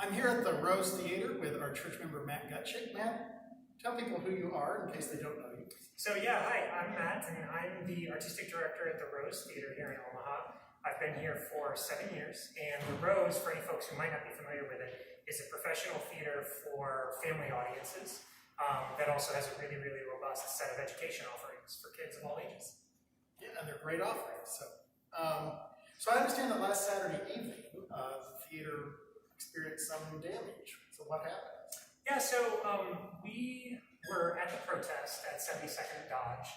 I'm here at the Rose Theater with our church member, Matt Guttschick. Matt, tell people who you are in case they don't know you. So yeah, hi, I'm Matt, and I'm the artistic director at the Rose Theater here in Omaha. I've been here for 7 years, and the Rose, for any folks who might not be familiar with it, is a professional theater for family audiences that also has a really, really robust set of education offerings for kids of all ages. Yeah, and they're great offerings. So I understand that last Saturday evening, the theater experienced some damage. So what happened? Yeah, so we were at the protest at 72nd and Dodge,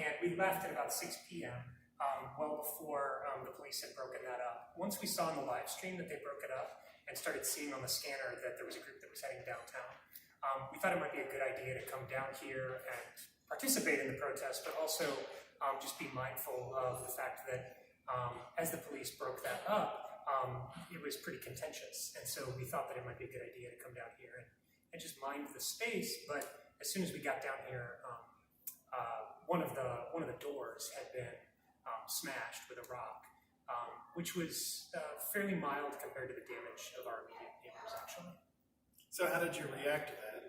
and we left at about 6 p.m., well before the police had broken that up. Once we saw in the live stream that they broke it up and started seeing on the scanner that there was a group that was heading downtown, we thought it might be a good idea to come down here and participate in the protest, but also just be mindful of the fact that as the police broke that up, it was pretty contentious, and so we thought that it might be a good idea to come down here and just mind the space. But as soon as we got down here, one of the doors had been smashed with a rock, which was fairly mild compared to the damage of our immediate neighbors, actually. So how did you react to that?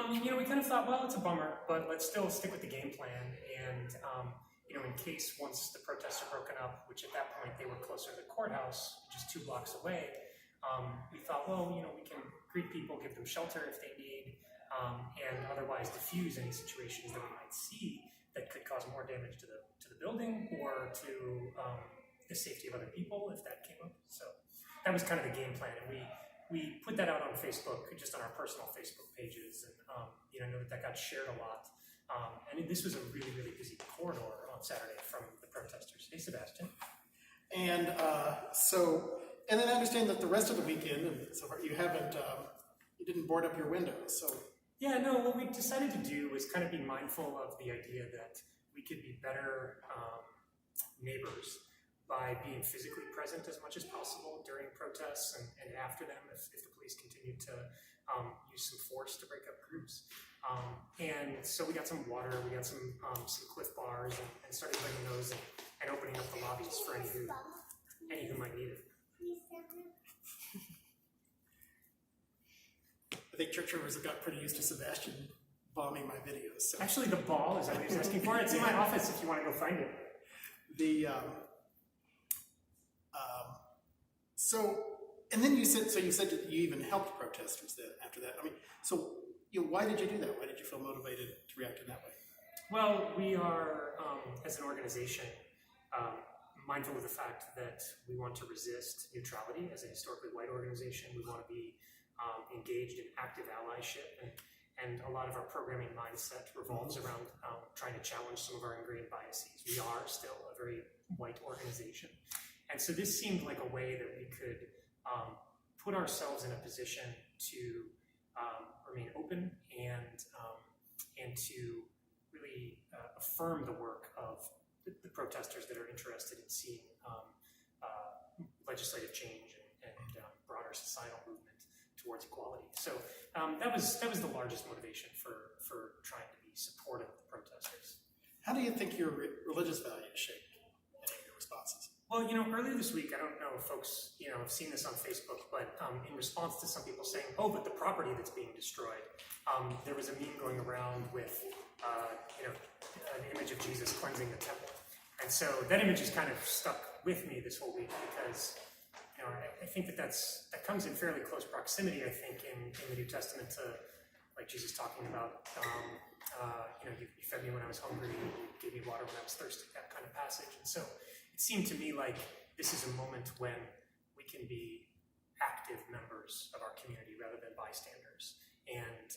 We kind of thought, well, it's a bummer, but let's still stick with the game plan. And in case once the protests are broken up, which at that point they were closer to the courthouse, just 2 blocks away, we thought, well, we can greet people, give them shelter if they need, and otherwise diffuse any situations that we might see that could cause more damage to the building or to the safety of other people if that came up. So that was kind of the game plan, and we put that out on Facebook, just on our personal Facebook pages, and I know that got shared a lot. And this was a really, really busy corridor on Saturday from the protesters. Hey, Sebastian. And and then I understand that the rest of the weekend, and so far, you didn't board up your windows, so. Yeah, no, what we decided to do was kind of be mindful of the idea that we could be better neighbors by being physically present as much as possible during protests and after them if the police continued to use some force to break up groups. And so we got some water, we got some Cliff Bars, and started bringing those and opening up the lobbies for any who might need it. I think church members have got pretty used to Sebastian bombing my videos. So. Actually, the ball is what he was asking for. It's in my office if you want to go find it. And then you said that you even helped protesters then after that. Why did you do that? Why did you feel motivated to react in that way? Well, we are, as an organization, mindful of the fact that we want to resist neutrality as a historically white organization. We want to be engaged in active allyship, and a lot of our programming mindset revolves around trying to challenge some of our ingrained biases. We are still a very white organization, and so this seemed like a way that we could put ourselves in a position to remain open and to really affirm the work of the protesters that are interested in seeing legislative change and broader societal movement towards equality. So that was the largest motivation for trying to be supportive of the protesters. How do you think your religious values shaped any of your responses? Well, earlier this week, I don't know if folks, have seen this on Facebook, but in response to some people saying, oh, but the property that's being destroyed, there was a meme going around with, an image of Jesus cleansing the temple. And so that image has kind of stuck with me this whole week because, I think that comes in fairly close proximity, I think, in the New Testament to, like Jesus talking about, you fed me when I was hungry, you gave me water when I was thirsty, that kind of passage. And so it seemed to me like this is a moment when we can be active members of our community rather than bystanders. And,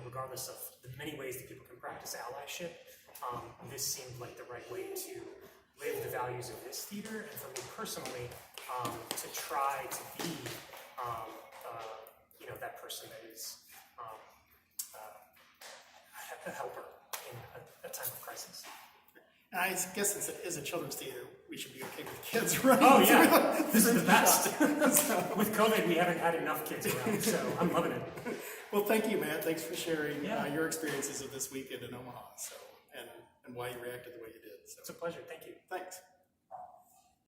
regardless of the many ways that people can practice allyship, this seemed like the right way to live the values of this theater, and for me personally, to try to be, that person that is a helper in a time of crisis. I guess since it is a children's theater, we should be okay with kids, right? Oh yeah, this is the best. With COVID, we haven't had enough kids around, so I'm loving it. Well, thank you, Matt. Thanks for sharing your experiences of this weekend in Omaha, and why you reacted the way you did. So. It's a pleasure. Thank you. Thanks.